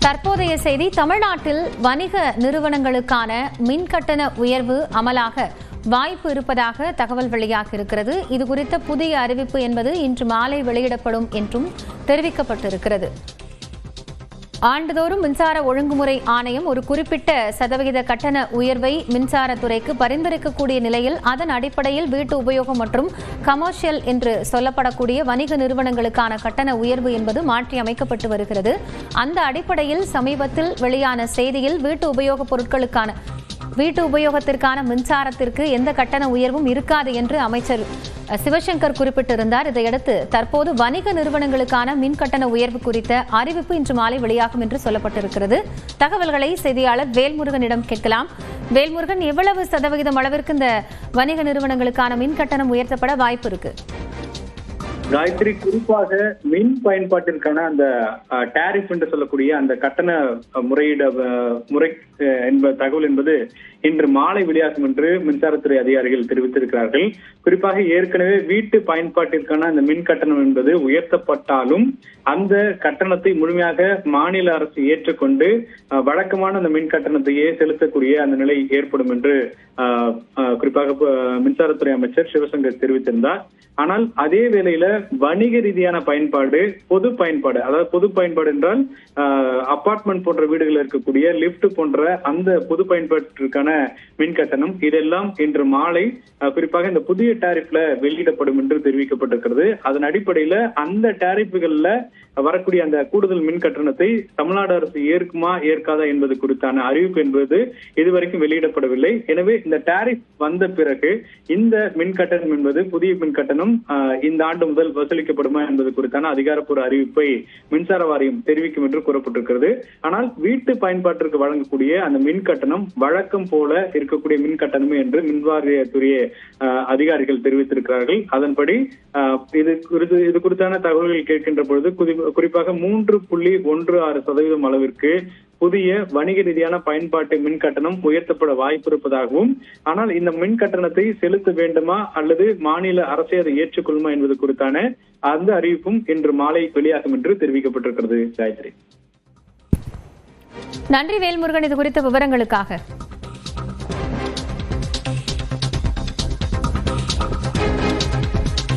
தற்போதைய செய்தி. தமிழ்நாட்டில் வணிக நிறுவனங்களுக்கான மின்கட்டண உயர்வு அமலாக வாய்ப்பு இருப்பதாக தகவல் வெளியாக இருக்கிறது. இதுகுறித்த புதிய அறிவிப்பு என்பது இன்று மாலை வெளியிடப்படும் என்றும் தெரிவிக்கப்பட்டிருக்கிறது. ஆண்டுதோறும் மின்சார ஒழுங்குமுறை ஆணையம் ஒரு குறிப்பிட்ட சதவிகித கட்டண உயர்வை மின்சாரத்துறைக்கு பரிந்துரைக்கக்கூடிய நிலையில் அதன் அடிப்படையில் வீட்டு உபயோகம் மற்றும் கமர்ஷியல் என்று சொல்லப்படக்கூடிய வணிக நிறுவனங்களுக்கான கட்டண உயர்வு என்பது மாற்றி அமைக்கப்பட்டு வருகிறது. அந்த அடிப்படையில் சமீபத்தில் வெளியான செய்தியில் வீட்டு உபயோகத்திற்கான மின்சாரத்திற்கு எந்த கட்டண உயர்வும் இருக்காது என்று அமைச்சர் சிவசங்கர் குறிப்பிட்டிருந்தார். இதையடுத்து தற்போது வணிக நிறுவனங்களுக்கான மின் கட்டண உயர்வு குறித்த அறிவிப்பு இன்று மாலை வெளியாகும் என்று சொல்லப்பட்டிருக்கிறது. தகவல்களை செய்தியாளர் வேல்முருகனிடம் கேட்கலாம். வேல்முருகன், எவ்வளவு சதவிகிதம் அளவிற்கு இந்த வணிக நிறுவனங்களுக்கான மின் கட்டணம் உயர்த்தப்பட வாய்ப்பு இருக்கு? காயத்ரி, குறிப்பாக மின் பயன்பாட்டிற்கான அந்த டாரிஃப் என்று சொல்லக்கூடிய அந்த கட்டண முறை தகவல் என்பது இன்று மாலை வெளியாகும் என்று மின்சாரத்துறை அதிகாரிகள் தெரிவித்திருக்கிறார்கள். குறிப்பாக ஏற்கனவே வீட்டு பயன்பாட்டிற்கான அந்த மின் கட்டணம் என்பது உயர்த்தப்பட்டாலும் அந்த கட்டணத்தை முழுமையாக மாநில அரசு ஏற்றுக்கொண்டு வழக்கமான அந்த மின் கட்டணத்தையே செலுத்தக்கூடிய அந்த நிலை ஏற்படும் என்று குறிப்பாக மின்சாரத்துறை அமைச்சர் சிவசங்கர் தெரிவித்திருந்தார். ஆனால் அதே வேளையில வணிக ரீதியான பயன்பாடு, பொது பயன்பாடு, அதாவது பொது பயன்பாடு என்றால் அபார்ட்மெண்ட் போன்ற வீடுகள் இருக்கக்கூடிய லிப்ட் போன்ற அந்த பொது பயன்பாட்டிற்கான மின் கட்டணம், இதெல்லாம் இன்று மாலை குறிப்பாக இந்த புதிய டாரிஃப்ல வெளியிடப்படும் என்று தெரிவிக்கப்பட்டிருக்கிறது. அதன் அடிப்படையில அந்த டாரிஃப்கள்ல வரக்கூடிய அந்த கூடுதல் மின் கட்டணத்தை தமிழ்நாடு அரசு ஏற்குமா ஏற்காதா என்பது குறித்தான அறிவிப்பு என்பது இதுவரைக்கும் வெளியிடப்படவில்லை. எனவே இந்த டாரிஃப் வந்த பிறகு இந்த மின் கட்டணம் என்பது புதிய மின் கட்டணம் இந்த ஆண்டு முதல் வசூலிக்கப்படுமா என்பது குறித்தான அதிகாரப்பூர்வ அறிவிப்பை மின்சார வாரியம் தெரிவிக்கும் என்று கூறப்பட்டிருக்கிறது. ஆனால் வீட்டு பயன்பாட்டிற்கு வழங்கக்கூடிய அந்த மின் கட்டணம் வழக்கம் போல இருக்கக்கூடிய மின் கட்டணமே என்று மின்வாரியத்துறை அதிகாரிகள் தெரிவித்திருக்கிறார்கள். அதன்படி இது குறித்தான தகவல்கள் கேட்கின்ற பொழுது குறிப்பாக 3.16% அளவிற்கு புதிய வணிக ரீதியான பயன்பாட்டு மின் கட்டணம் உயர்த்தப்பட வாய்ப்பு இருப்பதாகவும், ஆனால் இந்த மின் கட்டணத்தை செலுத்த வேண்டுமா அல்லது மாநில அரசை அதை ஏற்றுக்கொள்ளுமா என்பது குறித்தான அந்த அறிவிப்பும் இன்று மாலை வெளியாகும் என்று தெரிவிக்கப்பட்டிருக்கிறது. காயத்ரி, நன்றி வேல்முருகன், இது குறித்த விவரங்களுக்காக.